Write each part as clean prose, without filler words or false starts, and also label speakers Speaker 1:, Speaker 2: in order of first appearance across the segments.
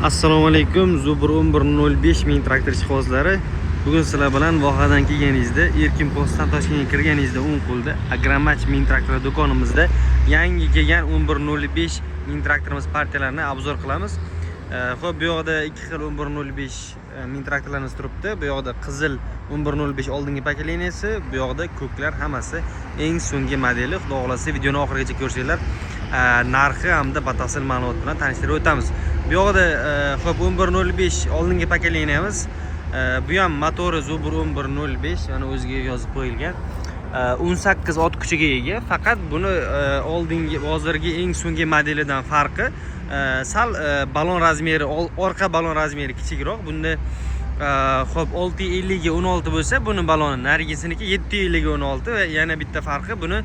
Speaker 1: Assalomu alaykum. Zubur 1105 ming traktor jihozlari. Bugun sizlar bilan vohadan kelganingizda, Erkin postdan Toshkentga kirganingizda o'ng qo'lda Agramach ming traktor do'konimizda yangi kelgan 1105 ming traktorimiz partiyalarini obzor qilamiz. Xo'p, bu yoqda 2 xil 1105 ming traktorlarimiz turibdi. Bu yoqda qizil 1105 oldingi pokoleniyasi, bu yoqda ko'klar hammasi eng so'nggi modeli. Xudo xolasa videoni oxirigacha ko'rsanglar, narxi hamda batafsil ma'lumot bilan tanishtirib o'tamiz. Bu yoqda xo'p 1105 oldingi pokoleniyamiz. Bu ham motori Zubur 1105, mana o'ziga yozib qo'yilgan. 18 ot kuchiga ega. Faqat buni oldingi hozirgi eng so'nggi modelidan farqi sal balon razmeri, orqa balon razmeri kichikroq. Bunda xo'p 650 ga 16 bo'lsa, buni baloni narigisiniki 750 ga 16 va yana bitta farqi buni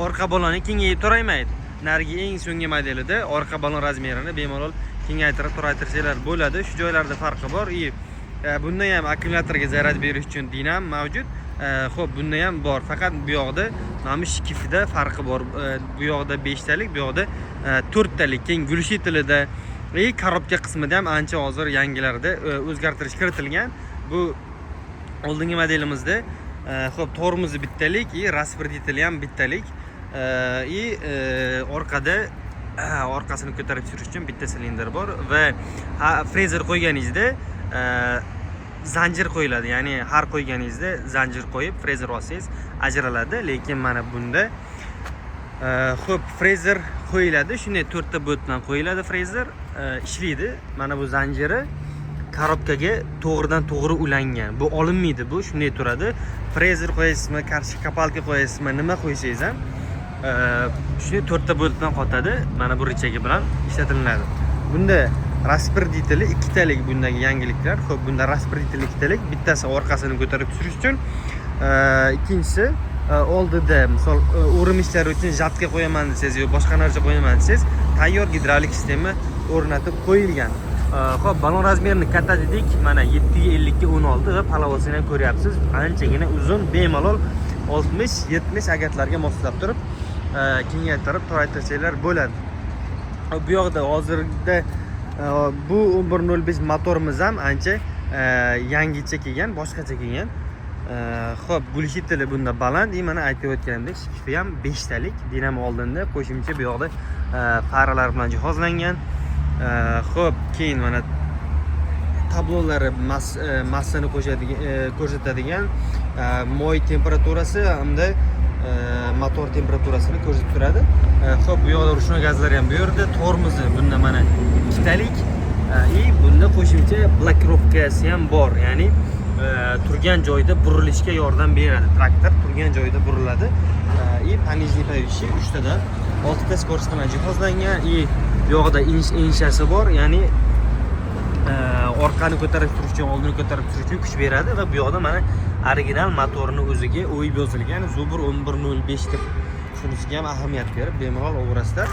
Speaker 1: orqa baloni kengayib turmaydi. Narigi eng so'nggi modelida orqa balon razmerini bemalol kengaytirib turaytirsalar bo'ladi. Shu joylarda farqi bor. Bunda ham akkumulyatorga zaryad berish uchun dinam mavjud. Xo'p, bunda ham bor. Faqat bu yoqda mana shkifida farqi bor. Bu yoqda 5 talik, bu yoqda 4 talik. Keyin gulshitilida korobka qismida ham ancha hozir yangilarda o'zgartirish kiritilgan. Bu oldingi modelimizda xo'p, tormozi bittalik, rasprediteli ham bittalik. Orqada orqasini ko'tarib tushirish uchun bitta silindr bor va frezer qo'yganingizda zanjir qo'yiladi. Ya'ni har qo'yganingizda zanjir qo'yib frezer olsangiz ajraladi. Lekin mana bunda xo'p, frezer qo'yiladi. Shunday 4 ta bo't bilan qo'yiladi frezer, ishlaydi. Mana bu zanjiri korobkaga to'g'ridan to'g'ri ulangan. Bu olinmaydi, bu shunday turadi. Frezer qo'yasizmi, qarshi kapalka qo'yasizmi, nima qo'ysangiz ham shunday 4 ta bo'lt bilan qotadi. Mana bu richagi bilan ishlatiladi. Bunda rasprediteli 2 talik bundagi yangiliklar. Xo'p, bunda rasprediteli 2 talik, bittasi orqasini ko'tarib tushirish uchun, ikkinchisi oldida misol o'rim ishlari uchun jatka qo'yaman desangiz yoki boshqa narsa qo'yaman desangiz, tayyor gidravlik sistema o'rnatib qo'yilgan. Xo'p, balon razmerini katta dedik. Mana 750 ga 16 va palovasini ham ko'ryapsiz. Anchagina uzun, bemalol 60-70 agatlarga moslab turib kengaytirib toraytirsanglar bo'ladi. Bu yoqda hozirda bu 1105 motorimiz ham ancha yangicha kelgan, boshqacha kelgan. Xo'p, gulshitili bunda baland, mana aytib o'tganimdek, shkifi ham 5 talik, dinamo oldinda, qo'shimcha bu yoqda faralar bilan jihozlangan. Xo'p, keyin mana tablolari massani ko'rsatadigan moy temperaturasi hamda motor temperaturasini ko'rsatib turadi. Xo'p, bu yoqda ruchnoy gazlar ham bu yerda, tormozi bunda mana 2 talik, bunda qo'shimcha blokirovkasi ham bor. Ya'ni turgan joyda burilishga yordam beradi. Traktor turgan joyda buriladi. Понижний повышение 3 tadan 6 ta skorost bilan jihozlangan. Bu yoqda inshasi bor, ya'ni orqani ko'tarib turish uchun, oldini ko'tarib turish uchun kuch beradi va bu yoqda mana original motorini o'ziga o'yib yozilgan Zubur 1105 deb shunisiga ham ahamiyat berib bemalol o'g'rasizlar.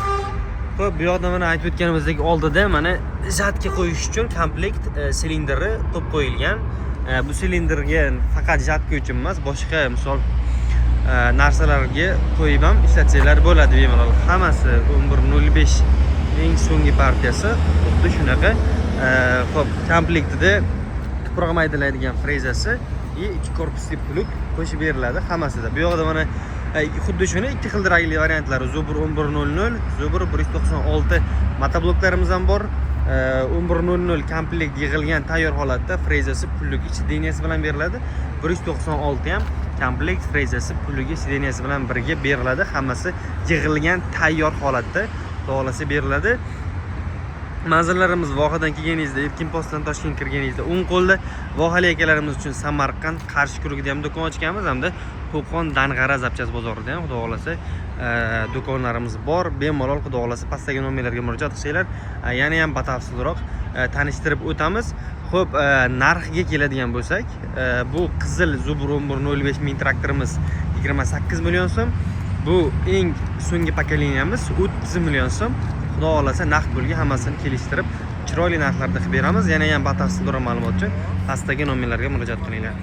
Speaker 1: Xo'p, bu yoqda mana aytib o'tganimizdek oldida mana jatka qo'yish uchun komplekt silindri qo'yib qo'yilgan. Bu silindrga faqat jatka uchun emas, boshqa misol narsalarga qo'yib ham ishlatsanglar bo'ladi bemalol. Hammasi 1105 eng so'nggi partiyasi xuddi shunaqa. Xo'p, komplektida tuproq maydalaydigan frezasi, ikki korpusli plug qo'shib beriladi hammasida. Bu yoqda mana xuddi shuni 2 xil rangli variantlari Zubur 1100, Zubur 196 motobloklarimiz ham bor. 1100 komplekt yig'ilgan tayyor holatda frezasi, plugi, sideniyasi bilan beriladi. 196 ham komplekt frezasi, plugi, sideniyasi bilan birga beriladi. Hammasi yig'ilgan tayyor holatda to'g'risi beriladi. Manzillarimiz vohadan kelganingizda, Erkin postdan Toshkentga kirganingizda o'ng qo'lda vohali akalarimiz uchun Samarqand Qarshi kurugida ham do'kon ochganmiz, hamda Qo'qon Dang'ara Zapchas bozorida ham xudo xolasa do'konlarimiz bor. Bemalol xudo xolasa pastdagi nomerlarga murojaat qilsanglar, yana ham batafsilroq tanishtirib o'tamiz. Xo'p, narxiga keladigan bo'lsak, bu qizil Zubur 1105 ming traktorimiz 28 million so'm. Bu eng so'nggi pokoleniyamiz 30 million so'm. Xudo xolasa naqd pulga hammasini kelishtirib chiroyli narxlarda qilib beramiz. Yana ham batafsilroq ma'lumot uchun pastdagi nomerlarga murojaat qilinglar.